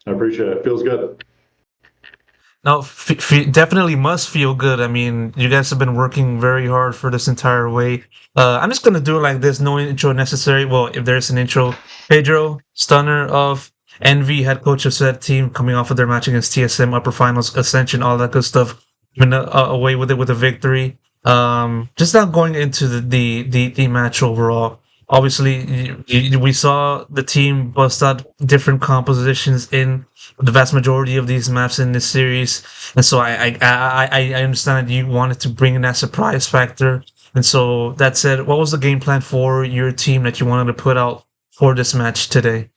I appreciate it. Feels good. No, definitely must feel good. I mean, you guys have been working very hard for this entire way. I'm just gonna do it like this, no intro necessary. Well, if there's an intro, Pedro, stunner of Envy, head coach of said team, coming off of their match against TSM upper finals, Ascension, all that good stuff. Been away with it with a victory. Just not going into the match overall. Obviously, we saw the team bust out different compositions in the vast majority of these maps in this series, and so I understand that you wanted to bring in that surprise factor. And so that said, what was the game plan for your team that you wanted to put out for this match today?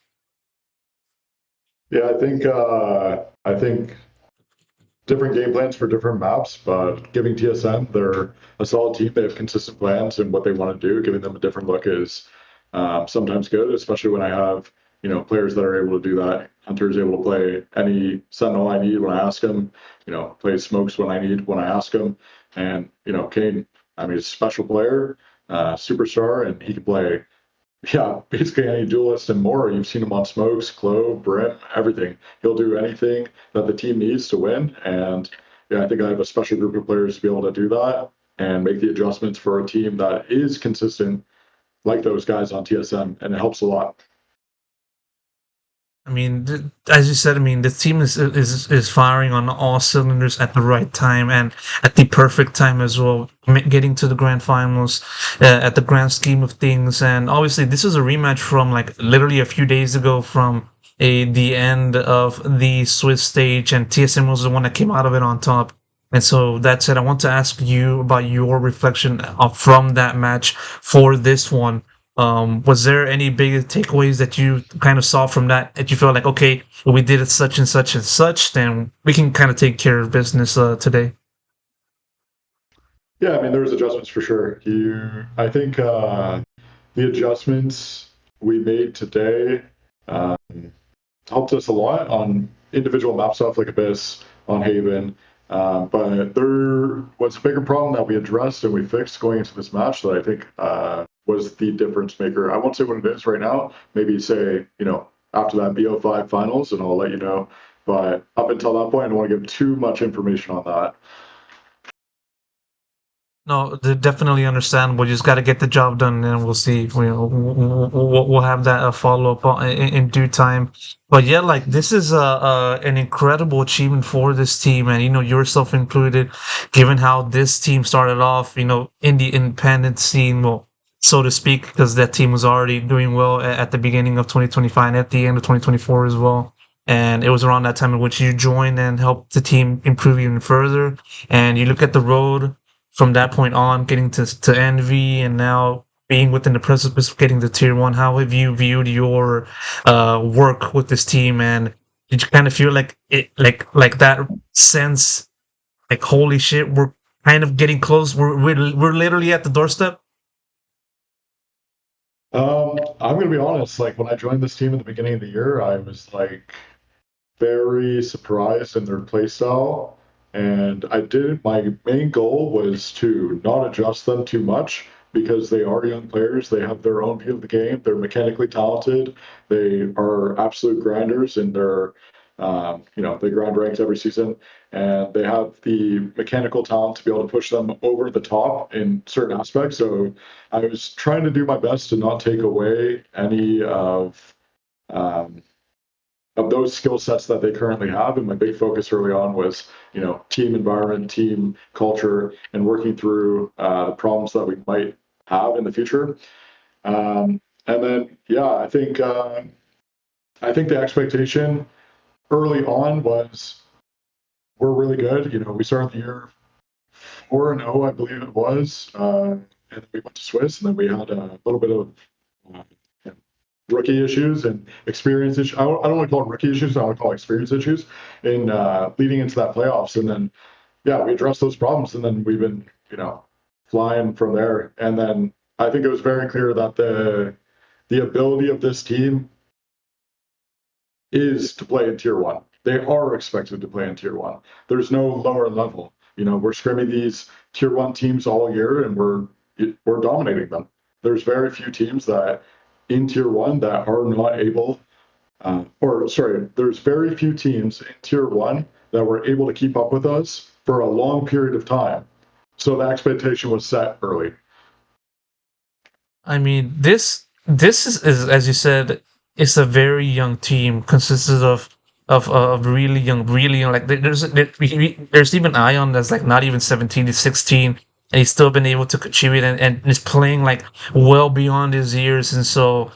Yeah, I think different game plans for different maps, but giving TSM, they're a solid team. They have consistent plans and what they want to do. Giving them a different look is sometimes good, especially when I have players that are able to do that. Hunter is able to play any Sentinel I need when I ask him. Play smokes when I need when I ask him. And Kane, I mean, he's a special player, superstar, and he can play yeah, basically any duelist and more. You've seen him on smokes, clove, brim, everything. He'll do anything that the team needs to win. And yeah, I think I have a special group of players to be able to do that and make the adjustments for a team that is consistent, like those guys on TSM, and it helps a lot. I mean, as you said, I mean, the team is firing on all cylinders at the right time and at the perfect time as well, getting to the grand finals at the grand scheme of things. And obviously, this is a rematch from like literally a few days ago from the end of the Swiss stage, and TSM was the one that came out of it on top. And so that said, I want to ask you about your reflection from that match for this one. Was there any big takeaways that you kind of saw from that you felt like, okay, well, we did it such and such and such, then we can kind of take care of business today? Yeah, I mean, there's adjustments for sure. I think the adjustments we made today um, helped us a lot on individual map stuff like Abyss, on Haven. But there was a bigger problem that we addressed and we fixed going into this match that I think was the difference maker. I won't say what it is right now. Maybe say, after that BO5 finals, and I'll let you know. But up until that point, I don't want to give too much information on that. No, definitely understandable. You just got to get the job done, and we'll see. We'll have that follow up in due time. But yeah, like this is an incredible achievement for this team, and yourself included, given how this team started off, in the independent scene, well, so to speak, because that team was already doing well at the beginning of 2025 and at the end of 2024 as well. And it was around that time in which you joined and helped the team improve even further. And you look at the road from that point on, getting to Envy, and now being within the precipice of getting to Tier One. How have you viewed your work with this team, and did you kind of feel like it, like that sense, like holy shit, we're kind of getting close. We're literally at the doorstep. I'm gonna be honest. Like when I joined this team at the beginning of the year, I was like very surprised in their play style. And my main goal was to not adjust them too much because they are young players. They have their own view of the game. They're mechanically talented. They are absolute grinders and they grind ranks every season and they have the mechanical talent to be able to push them over the top in certain aspects. So I was trying to do my best to not take away any um, of those skill sets that they currently have. And my big focus early on was, team environment, team culture, and working through the problems that we might have in the future. And then, yeah, I think the expectation early on was we're really good. We started the year 4-0, I believe it was, and we went to Swiss, and then we had a little bit of uh, rookie issues and experience issues. I don't want to call it rookie issues. I want to call it experience issues in leading into that playoffs. And then, yeah, we addressed those problems, and then we've been, flying from there. And then I think it was very clear that the ability of this team is to play in tier one. They are expected to play in tier one. There's no lower level. We're scrimming these tier one teams all year, and we're dominating them. There's very few teams that in tier one that are not able or sorry, there's very few teams in tier one that were able to keep up with us for a long period of time. So the expectation was set early. I mean, this is as you said, it's a very young team, consisted of really young. Like there's even Ion that's like not even 17, he's 16, and he's still been able to contribute and is playing like well beyond his years. And so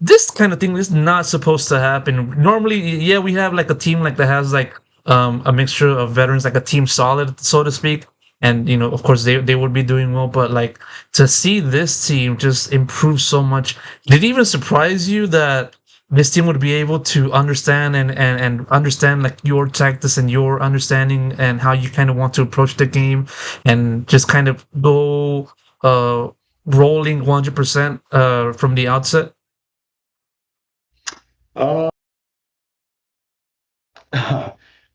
this kind of thing is not supposed to happen. Normally, yeah, we have like a team like that has like a mixture of veterans, like a team solid, so to speak. And of course, they would be doing well. But like to see this team just improve so much, did it even surprise you that this team would be able to understand and understand like your tactics and your understanding and how you kind of want to approach the game and just kind of go rolling 100% from the outset? Uh,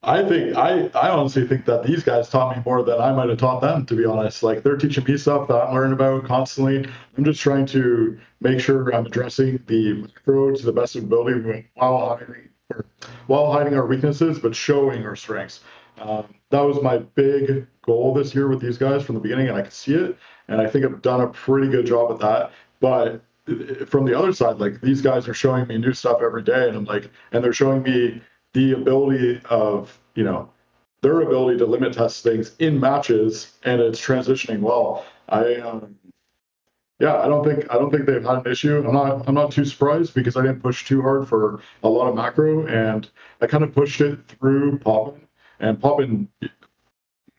I honestly think that these guys taught me more than I might have taught them, to be honest. Like they're teaching me stuff that I'm learning about constantly. I'm just trying to make sure I'm addressing the macro to the best of ability while hiding our weaknesses, but showing our strengths. That was my big goal this year with these guys from the beginning, and I can see it. And I think I've done a pretty good job at that. But from the other side, like these guys are showing me new stuff every day, and I'm like, and they're showing me the ability of their ability to limit test things in matches, and it's transitioning well. Yeah, I don't think they've had an issue. I'm not too surprised because I didn't push too hard for a lot of macro, and I kind of pushed it through Poppin. And Poppin,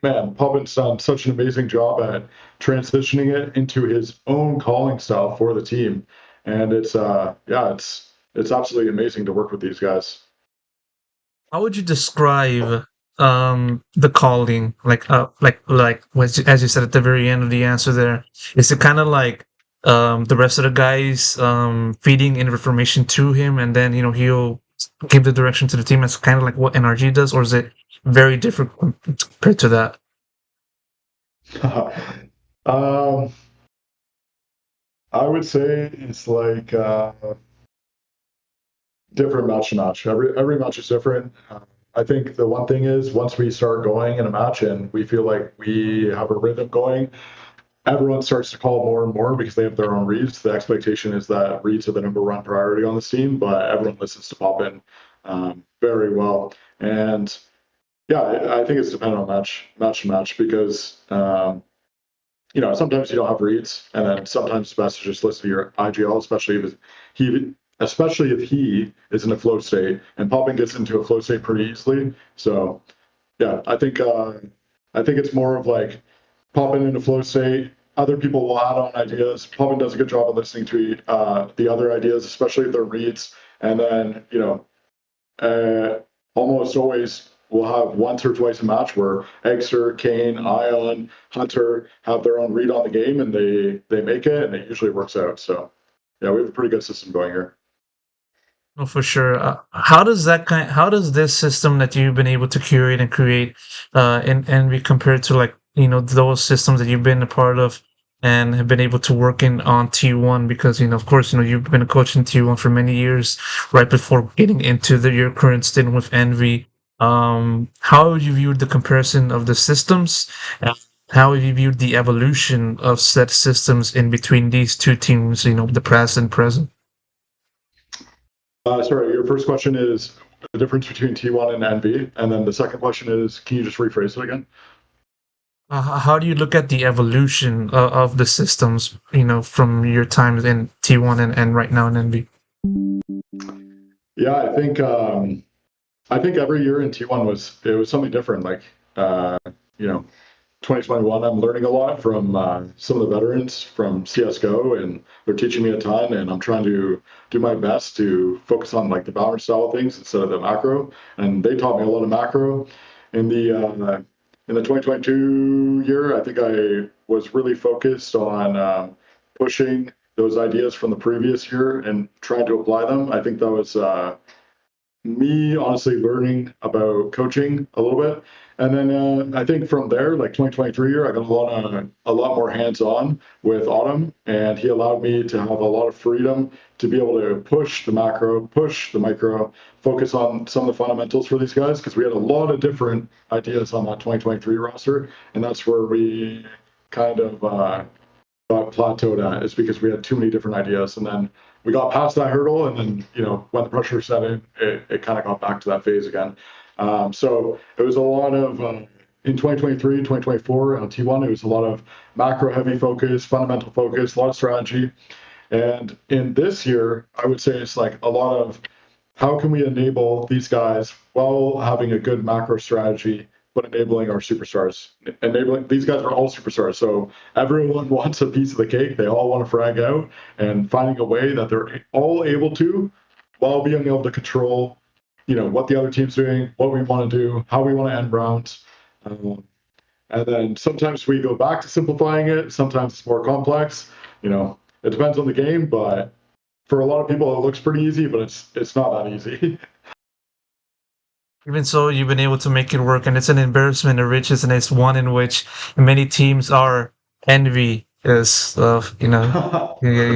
man, Poppin's done such an amazing job at transitioning it into his own calling style for the team, and it's absolutely amazing to work with these guys. How would you describe the calling? Like as you said at the very end of the answer there, is it kind of like the rest of the guys feeding information to him and then he'll give the direction to the team as kind of like what NRG does, or is it very different compared to that? um, I would say it's like different match to match. Every match is different. I think the one thing is once we start going in a match and we feel like we have a rhythm going, everyone starts to call more and more because they have their own reads. The expectation is that reads are the number one priority on this team, but everyone listens to Poppin very well. And yeah, I think it's dependent on match to match because sometimes you don't have reads, and then sometimes it's best to just listen to your IGL, especially if he is in a flow state, and Popping gets into a flow state pretty easily. So yeah, I think it's more of like Popping in a flow state. Other people will add on ideas. Popping does a good job of listening to the other ideas, especially if they're reads, and then uh, almost always we'll have once or twice a match where Exer, Kane, Ion, Hunter have their own read on the game, and they make it, and it usually works out. So yeah, we have a pretty good system going here. Oh, for sure. How does this system that you've been able to curate and create, and be compared to like those systems that you've been a part of and have been able to work in on T1? Because of course you've been a coach in T1 for many years, right before getting into your current stint with Envy. How have you viewed the comparison of the systems? And how have you viewed the evolution of said systems in between these two teams? The past and present. Sorry, your first question is the difference between T1 and NV, and then the second question is, can you just rephrase it again? How do you look at the evolution of the systems, from your time in T1 and right now in NV? Yeah, I think every year in T1 was something different. Like you know, 2021, I'm learning a lot from some of the veterans from CS:GO, and they're teaching me a ton. And I'm trying to do my best to focus on like the Valorant style of things instead of the macro. And they taught me a lot of macro in the 2022 year. I think I was really focused on pushing those ideas from the previous year and trying to apply them. I think that was me honestly learning about coaching a little bit. And then I think from there, like 2023 year, I got a lot more hands on with Autumn, and he allowed me to have a lot of freedom to be able to push the macro, push the micro, focus on some of the fundamentals for these guys because we had a lot of different ideas on that 2023 roster, and that's where we kind of plateaued at, is because we had too many different ideas. And then we got past that hurdle, and then when the pressure set in, it kind of got back to that phase again. So it was a lot of in 2023, 2024 on T1, it was a lot of macro heavy focus, fundamental focus, a lot of strategy. And in this year, I would say it's like a lot of how can we enable these guys while having a good macro strategy, but enabling our superstars. Enabling these guys are all superstars, so everyone wants a piece of the cake. They all want to frag out, and finding a way that they're all able to, while being able to control, what the other team's doing, what we want to do, how we want to end rounds. And then sometimes we go back to simplifying it. Sometimes it's more complex. It depends on the game, but for a lot of people, it looks pretty easy, but it's not that easy. Even so, you've been able to make it work, and it's an embarrassment of riches, and it's one in which many teams are envy of. You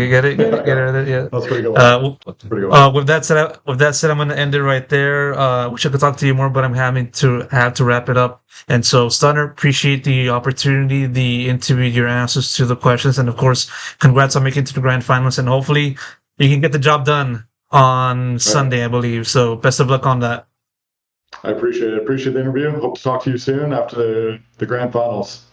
get it, get it, get Yeah, it, yeah. that's pretty good one. That's pretty good one. With that said, I'm going to end it right there. Wish I could talk to you more, but I'm having to have to wrap it up. And so, Stunner, appreciate the opportunity, the interview, your answers to the questions, and of course, congrats on making it to the grand finals. And hopefully, you can get the job done on All right. Sunday, I believe. So, best of luck on that. I appreciate it. Appreciate the interview. Hope to talk to you soon after the grand finals.